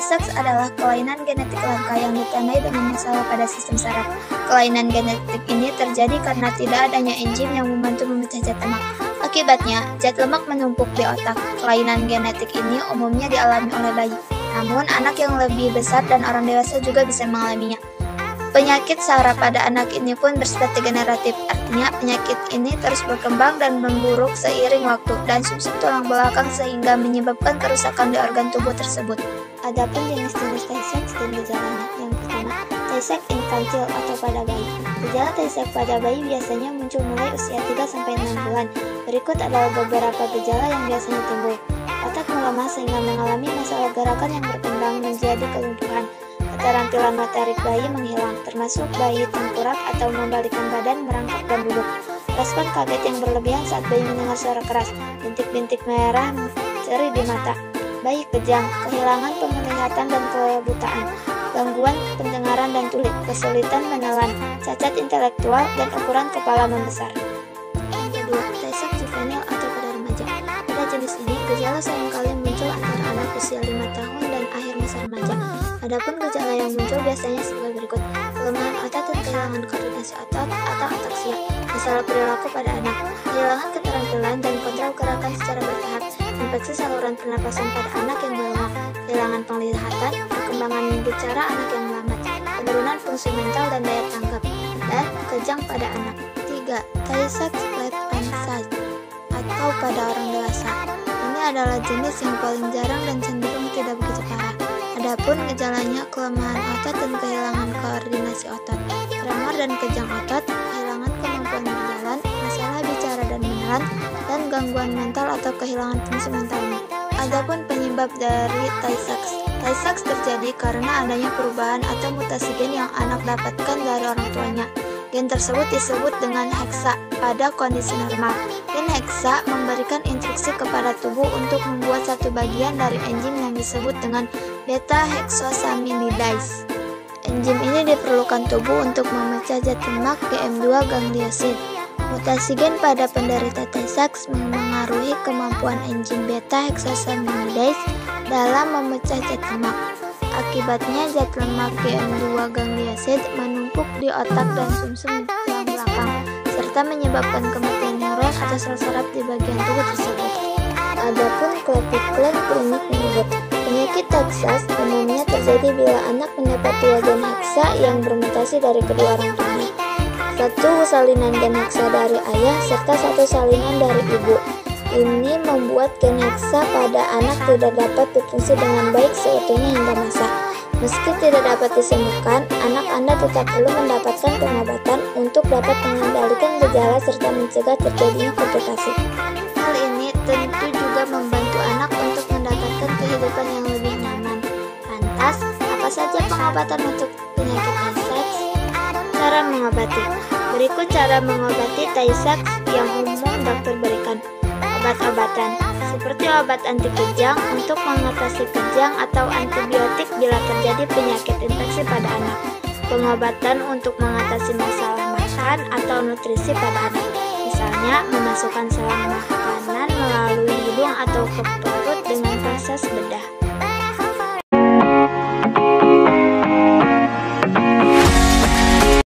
Tay-Sachs adalah kelainan genetik langka yang ditandai dengan masalah pada sistem saraf. Kelainan genetik ini terjadi karena tidak adanya enzim yang membantu memecah zat lemak. Akibatnya, zat lemak menumpuk di otak. Kelainan genetik ini umumnya dialami oleh bayi. Namun, anak yang lebih besar dan orang dewasa juga bisa mengalaminya. Penyakit saraf pada anak ini pun bersifat degeneratif, artinya penyakit ini terus berkembang dan memburuk seiring waktu dan sumsum tulang belakang sehingga menyebabkan kerusakan di organ tubuh tersebut. Adapun jenis-jenis Tay-Sachs dan gejalanya, yang pertama, Tay-Sachs infantile atau pada bayi. Gejala Tay-Sachs pada bayi biasanya muncul mulai usia 3-6 bulan. Berikut adalah beberapa gejala yang biasanya timbul. Otak melemah sehingga mengalami masalah gerakan yang berkembang menjadi kelumpuhan. Keterampilan motorik bayi menghilang, termasuk bayi tengkurap atau membalikkan badan, merangkak dan duduk. Respon kaget yang berlebihan saat bayi mendengar suara keras, bintik-bintik merah, ceri di mata. Bayi kejang, kehilangan penglihatan dan kebutaan, gangguan pendengaran dan tuli, kesulitan menelan, cacat intelektual, dan ukuran kepala membesar. Yang kedua, Tay-Sachs juvenil atau pada remaja. Pada jenis ini, gejala seringkali muncul antara anak usia 5 tahun dan akhir masa remaja. Adapun gejala yang muncul biasanya sebagai berikut: kelemahan otot dan kehilangan koordinasi otot atau ataksia, masalah perilaku pada anak, kehilangan keterampilan dan kontrol gerakan secara bertahap, infeksi saluran pernapasan pada anak yang melemah, kehilangan penglihatan, perkembangan bicara anak yang melambat, penurunan fungsi mental dan daya tanggap, dan kejang pada anak. 3. Tay-Sachs late onset atau pada orang dewasa. Ini adalah jenis yang paling jarang dan cenderung tidak begitu parah. Adapun gejalanya kelemahan otot dan kehilangan koordinasi otot, tremor dan kejang otot, kehilangan kemampuan berjalan, masalah bicara dan menelan, dan gangguan mental atau kehilangan fungsi mentalnya. Adapun penyebab dari Tay-Sachs. Tay-Sachs terjadi karena adanya perubahan atau mutasi gen yang anak dapatkan dari orang tuanya. Gen tersebut disebut dengan hexa pada kondisi normal. Gen hexa memberikan instruksi kepada tubuh untuk membuat satu bagian dari enzim yang disebut dengan beta-hexosaminidase. Enzim ini diperlukan tubuh untuk memecah zat lemak GM2 gangliosid. Mutasi gen pada penderita Tay-Sachs memengaruhi kemampuan enzim beta-hexosaminidase dalam memecah zat lemak. Akibatnya zat lemak GM2 gangliosid menumpuk di otak dan sumsum tulang belakang, serta menyebabkan kematian neuron atau sel saraf di bagian tubuh tersebut. Adapun Klappert-Klein klinik menyebut, penyakit Tay-Sachs umumnya terjadi bila anak mendapat 2 gen hexa yang bermutasi dari kedua orang tuanya, 1 salinan gen hexa dari ayah serta 1 salinan dari ibu. Ini membuat gen hexa pada anak tidak dapat berfungsi dengan baik seutuhnya hingga masa. Meski tidak dapat disembuhkan, anak Anda tetap perlu mendapatkan pengobatan untuk dapat mengendalikan gejala serta mencegah terjadinya komplikasi. Hal ini tentu juga membantu anak untuk mendapatkan kehidupan yang lebih nyaman. Lantas, apa saja pengobatan untuk penyakit Tay-Sachs? Cara mengobati. Berikut cara mengobati Tay-Sachs yang umum dokter berikan. Obat-obatan seperti obat anti kejang untuk mengatasi kejang atau antibiotik bila terjadi penyakit infeksi pada anak. Pengobatan untuk mengatasi masalah makan atau nutrisi pada anak, misalnya memasukkan selang makanan melalui hidung atau ke perut dengan proses bedah.